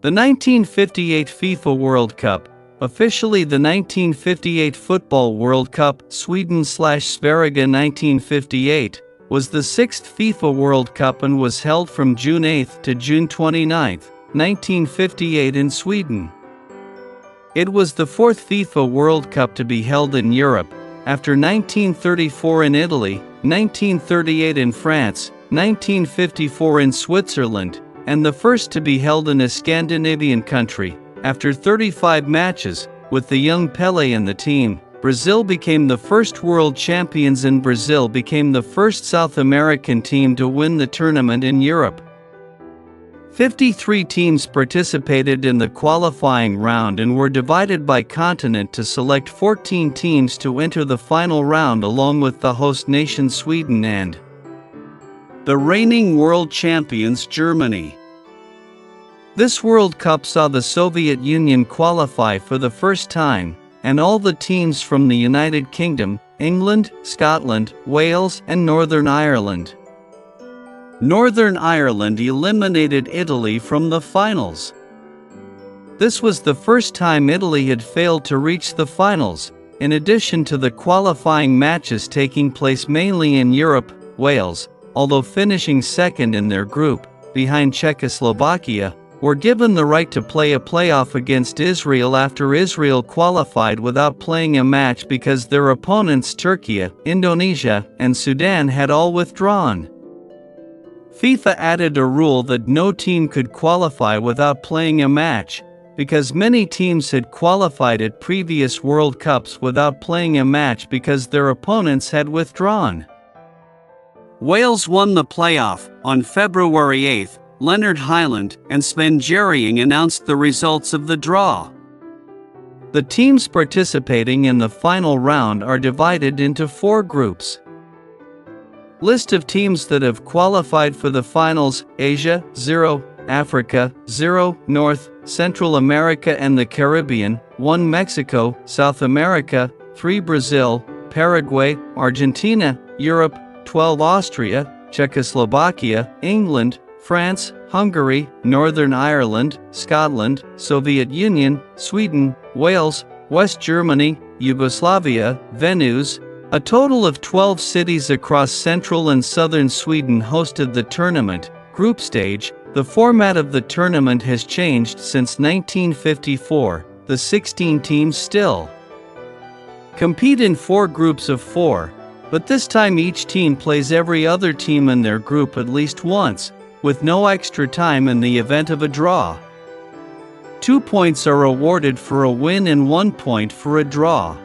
The 1958 FIFA World Cup, officially the 1958 Football World Cup, Sweden/Sverige 1958, was the sixth FIFA World Cup and was held from June 8 to June 29, 1958 in Sweden. It was the fourth FIFA World Cup to be held in Europe, after 1934 in Italy, 1938 in France, 1954 in Switzerland, and the first to be held in a Scandinavian country. After 35 matches, with the young Pele in the team, Brazil became the first world champions and Brazil became the first South American team to win the tournament in Europe. 53 teams participated in the qualifying round and were divided by continent to select 14 teams to enter the final round along with the host nation Sweden and the reigning world champions Germany. This World Cup saw the Soviet Union qualify for the first time, and all the teams from the United Kingdom, England, Scotland, Wales, and Northern Ireland. Northern Ireland eliminated Italy from the finals. This was the first time Italy had failed to reach the finals, in addition to the qualifying matches taking place mainly in Europe. Wales, although finishing second in their group, behind Czechoslovakia, were given the right to play a playoff against Israel after Israel qualified without playing a match because their opponents Turkey, Indonesia, and Sudan had all withdrawn. FIFA added a rule that no team could qualify without playing a match, because many teams had qualified at previous World Cups without playing a match because their opponents had withdrawn. Wales won the playoff. On February 8, Leonard Hyland and Sven Jerring announced the results of the draw. The teams participating in the final round are divided into 4 groups. List of teams that have qualified for the finals: Asia, 0, Africa, 0, North, Central America and the Caribbean, 1 Mexico, South America, 3 Brazil, Paraguay, Argentina, Europe, 12 Austria, Czechoslovakia, England, France, Hungary, Northern Ireland, Scotland, Soviet Union, Sweden, Wales, West Germany, Yugoslavia, Venues. A total of 12 cities across central and southern Sweden hosted the tournament. Group stage. The format of the tournament has changed since 1954. The 16 teams still compete in 4 groups of 4, but this time each team plays every other team in their group at least once, with no extra time in the event of a draw. 2 points are awarded for a win and 1 point for a draw.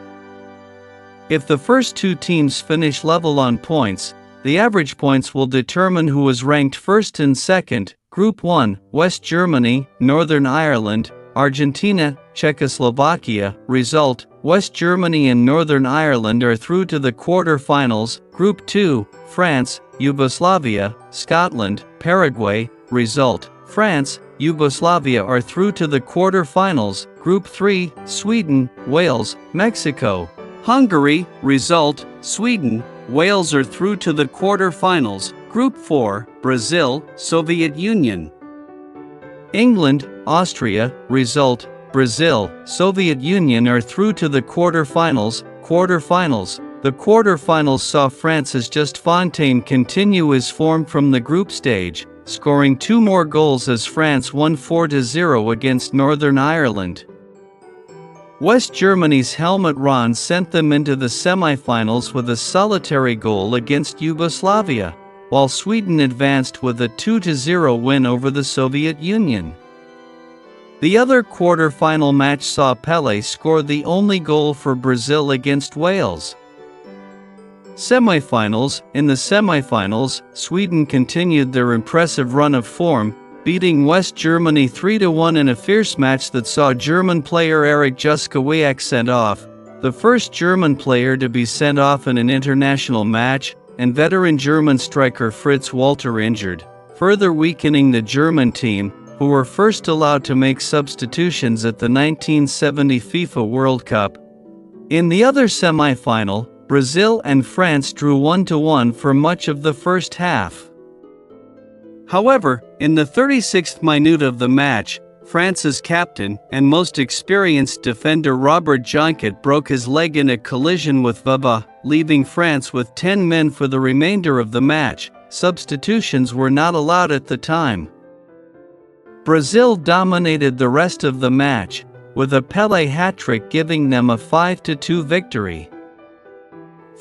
If the first 2 teams finish level on points, the average points will determine who is ranked first and second. Group 1, West Germany, Northern Ireland, Argentina, Czechoslovakia. Result: West Germany and Northern Ireland are through to the quarter-finals. Group 2, France, Yugoslavia, Scotland, Paraguay. Result: France, Yugoslavia are through to the quarter-finals. Group 3, Sweden, Wales, Mexico, Hungary. Result: Sweden, Wales are through to the quarter-finals. Group 4, Brazil, Soviet Union, England, Austria. Result: Brazil, Soviet Union are through to the quarter-finals. Quarter-finals. The quarter-finals saw France's Just Fontaine continue his form from the group stage, scoring 2 more goals as France won 4-0 against Northern Ireland. West Germany's Helmut Rahn sent them into the semi-finals with a solitary goal against Yugoslavia, while Sweden advanced with a 2-0 win over the Soviet Union. The other quarter-final match saw Pele score the only goal for Brazil against Wales. Semi-finals. In the semi-finals, Sweden continued their impressive run of form, beating West Germany 3-1 in a fierce match that saw German player Eric Juskowiak sent off, the first German player to be sent off in an international match, and veteran German striker Fritz Walter injured, further weakening the German team, who were first allowed to make substitutions at the 1970 FIFA World Cup. In the other semi-final, Brazil and France drew 1-1 for much of the first half. However, in the 36th minute of the match, France's captain and most experienced defender Robert Jonquet broke his leg in a collision with Vava, leaving France with 10 men for the remainder of the match. Substitutions were not allowed at the time. Brazil dominated the rest of the match, with a Pele hat-trick giving them a 5-2 victory.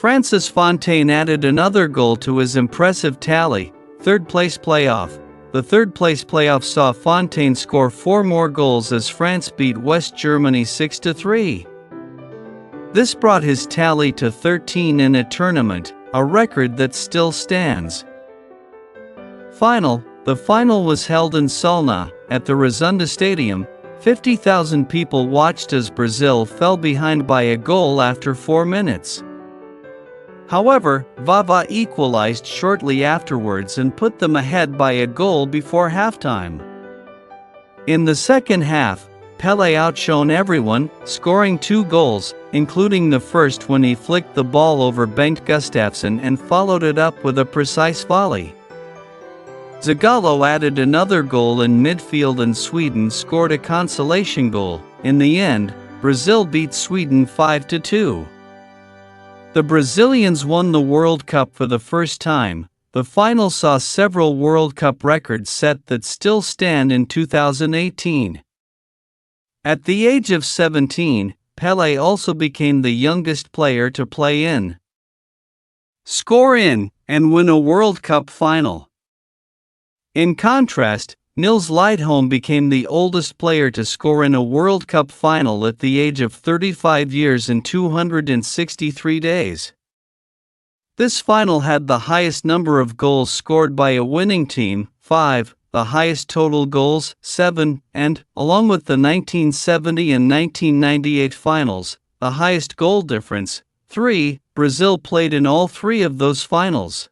Just Fontaine added another goal to his impressive tally. Third-place playoff. The third-place playoff saw Fontaine score 4 more goals as France beat West Germany 6-3. This brought his tally to 13 in a tournament, a record that still stands. The final was held in Solna, at the Rosunda Stadium. 50,000 people watched as Brazil fell behind by a goal after 4 minutes. However, Vava equalized shortly afterwards and put them ahead by a goal before halftime. In the second half, Pele outshone everyone, scoring 2 goals, including the first when he flicked the ball over Bengt Gustafsson and followed it up with a precise volley. Zagallo added another goal in midfield and Sweden scored a consolation goal. In the end, Brazil beat Sweden 5-2. The Brazilians won the World Cup for the first time. The final saw several World Cup records set that still stand in 2018. At the age of 17, Pele also became the youngest player to play in, score in, and win a World Cup final. In contrast, Nils Lidholm became the oldest player to score in a World Cup final at the age of 35 years and 263 days. This final had the highest number of goals scored by a winning team, 5, the highest total goals, 7, and, along with the 1970 and 1998 finals, the highest goal difference, 3. Brazil played in all 3 of those finals.